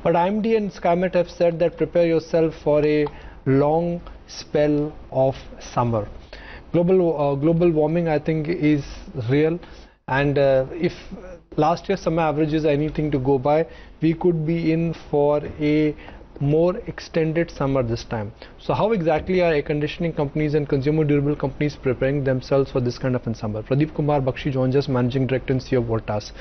But IMD and Skymet have said that prepare yourself for a long spell of summer. Global warming, I think, is real, and if last year's summer averages are anything to go by, we could be in for a more extended summer this time. So how exactly are air conditioning companies and consumer durable companies preparing themselves for this kind of a summer? Pradeep Kumar Bakshi joins us, Managing Director and CEO of Voltas.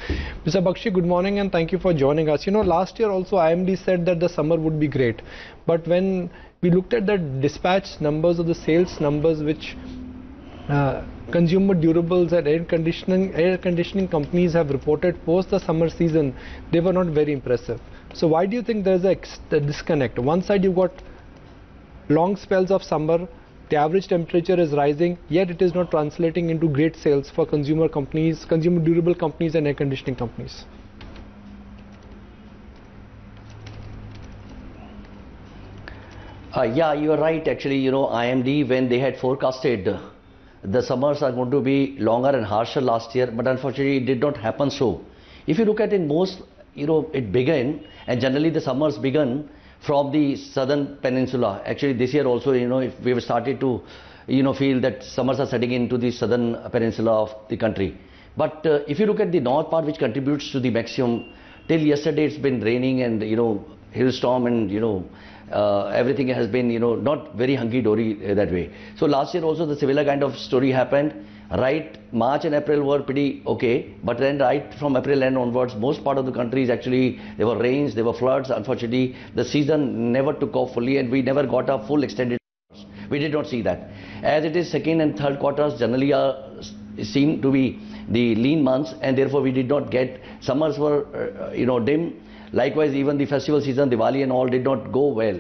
Mr. Bakshi, good morning and thank you for joining us. You know, last year also IMD said that the summer would be great, but when we looked at the dispatch numbers or the sales numbers which consumer durables and air conditioning companies have reported post the summer season, they were not very impressive. So why do you think there is a disconnect? One side you've got long spells of summer, the average temperature is rising, yet it is not translating into great sales for consumer companies, consumer durable companies and air conditioning companies. Yeah, you are right. Actually, you know, IMD, when they had forecasted the summers are going to be longer and harsher last year, but unfortunately it did not happen so. If you look at it, most, you know, it began, and generally the summers began from the southern peninsula. Actually this year also, you know, if we have started to, you know, feel that summers are setting into the southern peninsula of the country. But if you look at the north part, which contributes to the maximum, till yesterday it's been raining and, you know, hailstorm and, you know, everything has been, you know, not very hunky-dory that way. So last year also the similar kind of story happened. Right, March and April were pretty okay, but then right from April end onwards, most part of the country is actually, there were rains, there were floods. Unfortunately, the season never took off fully and we never got a full extended. We did not see that. As it is, second and third quarters generally are seen to be the lean months, and therefore we did not get, summers were, you know, dim. Likewise, even the festival season, Diwali and all did not go well.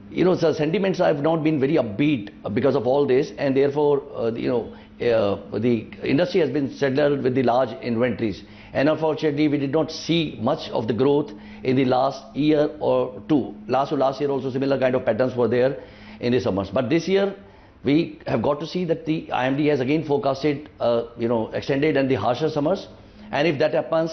You know, the sentiments have not been very upbeat because of all this, and therefore, you know, the industry has been settled with the large inventories. And unfortunately, we did not see much of the growth in the last year or two. Last year also similar kind of patterns were there in the summers. But this year, we have got to see that the IMD has again forecasted, you know, extended and the harsher summers. And if that happens,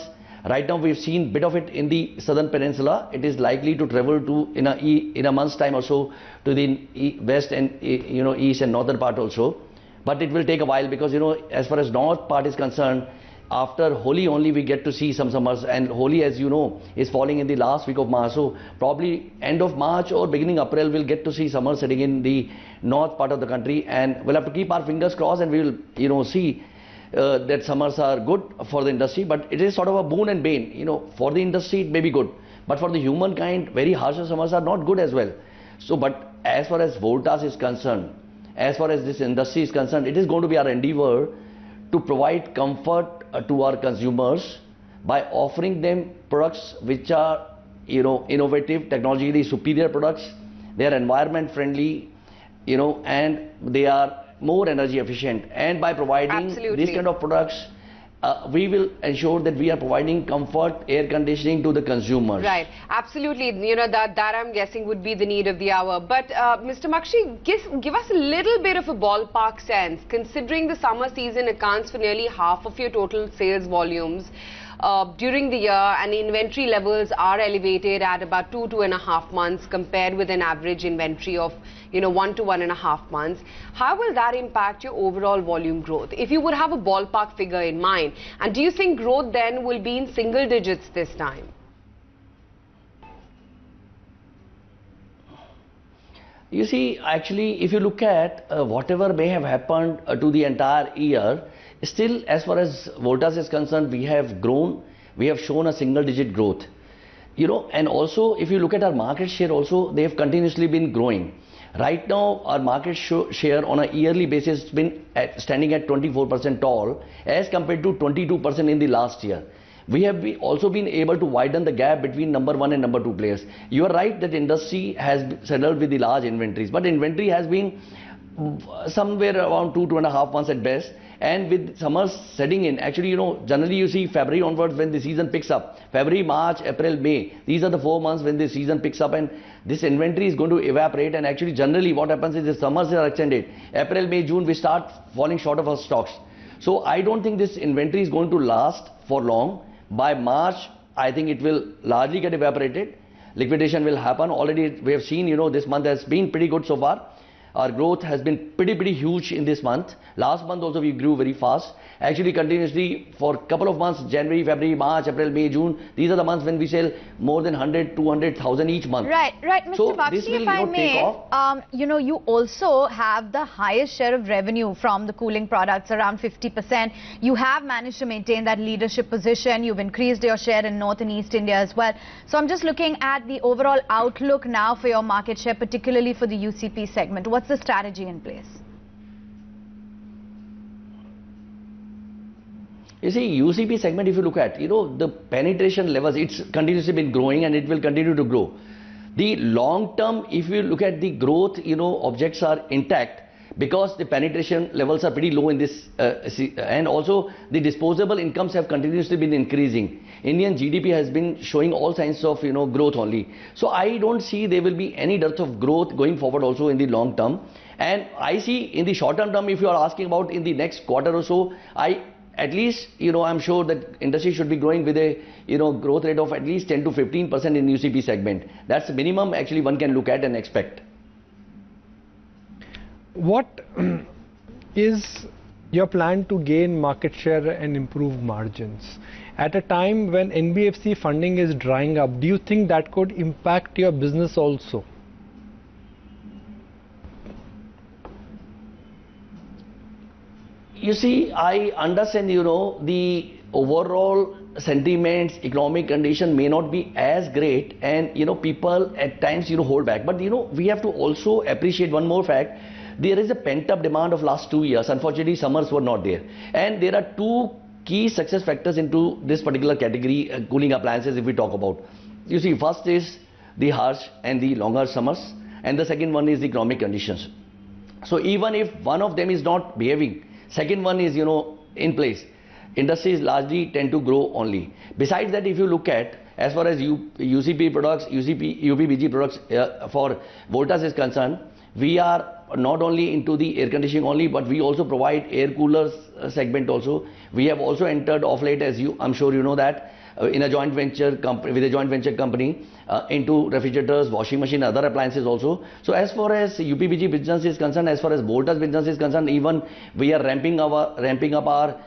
right now we've seen bit of it in the southern peninsula. It is likely to travel to in a month's time or so to the west and, you know, east and northern part also. But it will take a while because, you know, as far as north part is concerned, after Holi only we get to see some summers, and Holi, as you know, is falling in the last week of March. So probably end of March or beginning April we'll get to see summer setting in the north part of the country, and we'll have to keep our fingers crossed and we will, you know, see that summers are good for the industry. But it is sort of a boon and bane. You know, for the industry it may be good, but for the humankind, very harsher summers are not good as well. So, but as far as Voltas is concerned, as far as this industry is concerned, it is going to be our endeavor to provide comfort to our consumers by offering them products which are, you know, innovative, technologically superior products. They are environment friendly, you know, and they are more energy efficient. And by providing these kind of products, we will ensure that we are providing comfort, air conditioning to the consumers. Right, absolutely. You know, that I'm guessing would be the need of the hour. But Mr. Bakshi, give us a little bit of a ballpark sense, considering the summer season accounts for nearly half of your total sales volumes during the year, and inventory levels are elevated at about 2.5 months compared with an average inventory of, you know, 1 to 1.5 months. How will that impact your overall volume growth, if you would have a ballpark figure in mind? And do you think growth then will be in single digits this time? You see, actually, if you look at whatever may have happened to the entire year, still, as far as Voltas is concerned, we have grown, we have shown a single-digit growth. You know, and also, if you look at our market share also, they have continuously been growing. Right now, our market share on a yearly basis has been standing at 24% tall, as compared to 22% in the last year. We have also been able to widen the gap between number 1 and number 2 players. You are right that industry has settled with the large inventories, but inventory has been somewhere around 2.5 months at best. And with summers setting in, actually, you know, generally you see February onwards when the season picks up. February, March, April, May, these are the 4 months when the season picks up, and this inventory is going to evaporate. And actually, generally what happens is the summers are extended. April, May, June, we start falling short of our stocks. So I don't think this inventory is going to last for long. By March, I think it will largely get evaporated. liquidation will happen. Already we have seen, this month has been pretty good so far. Our growth has been pretty huge in this month. Last month also we grew very fast. Actually continuously for a couple of months, January, February, March, April, May, June, these are the months when we sell more than 100, 200,000 each month. Right. Mr. Bakshi, if I may, you also have the highest share of revenue from the cooling products, around 50%. You have managed to maintain that leadership position. You've increased your share in North and East India as well. So I'm just looking at the overall outlook now for your market share, particularly for the UCP segment. What's the strategy in place? You see, UCP segment, if you look at, the penetration levels, it's continuously been growing and it will continue to grow. The long term, if you look at the growth, objects are intact because the penetration levels are pretty low in this, and also the disposable incomes have continuously been increasing. Indian GDP has been showing all signs of, growth only. So I don't see there will be any dearth of growth going forward also in the long term. And I see in the short term, if you are asking about in the next quarter or so, at least, I'm sure that industry should be growing with a, growth rate of at least 10 to 15% in UCP segment. That's the minimum actually one can look at and expect. What is your plan to gain market share and improve margins? At a time when NBFC funding is drying up, do you think that could impact your business also? You see, I understand, the overall sentiments, economic condition may not be as great and, people at times, hold back. But, we have to also appreciate one more fact. There is a pent-up demand of last 2 years. Unfortunately, summers were not there. And there are two key success factors into this particular category, cooling appliances, if we talk about. You see, first is the harsh and the longer summers. And the second one is the economic conditions. So even if one of them is not behaving, second one is, in place. Industries largely tend to grow only. Besides that, if you look at, as far as UCP products, UPBG products for Voltas is concerned, we are not only into the air conditioning only, but we also provide air coolers segment also. We have also entered of late, as I'm sure you know that, in a joint venture with a joint venture company into refrigerators, washing machine, other appliances also. So as far as UPBG business is concerned, as far as Voltas business is concerned, even we are ramping up our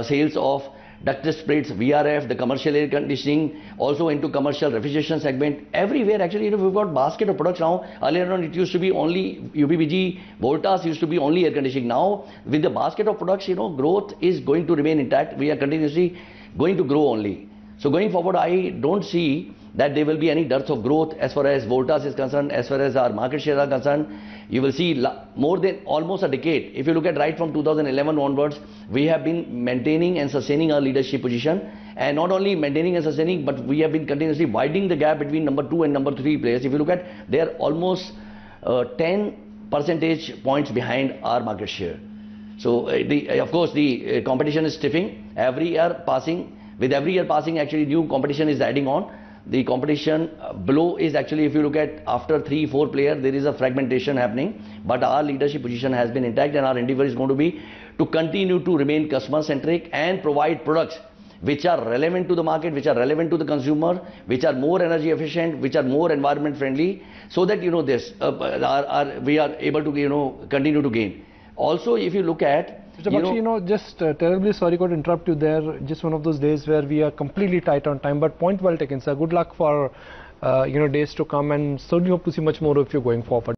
sales of ductless splits, VRF, the commercial air conditioning, also into commercial refrigeration segment. Everywhere actually, we've got basket of products now. Earlier on, it used to be only UPBG, Voltas used to be only air conditioning. Now, with the basket of products, growth is going to remain intact. We are continuously going to grow only. So going forward, I don't see that there will be any dearth of growth as far as Voltas is concerned, as far as our market share are concerned. You will see more than almost a decade. If you look at right from 2011 onwards, we have been maintaining and sustaining our leadership position. And not only maintaining and sustaining, but we have been continuously widening the gap between number 2 and number 3 players. If you look at, they are almost 10 percentage points behind our market share. So of course the competition is stiffing. Every year passing, with every year passing, actually new competition is adding on. The competition below is actually, if you look at after 3-4 players, there is a fragmentation happening. But our leadership position has been intact, and our endeavor is going to be to continue to remain customer centric and provide products which are relevant to the market, which are relevant to the consumer, which are more energy efficient, which are more environment friendly, so that we are able to continue to gain. Also, if you look at Mr. Bakshi, just terribly sorry to interrupt you there. Just one of those days where we are completely tight on time. But point well taken, sir. Good luck for days to come, and certainly hope to see much more of you going forward.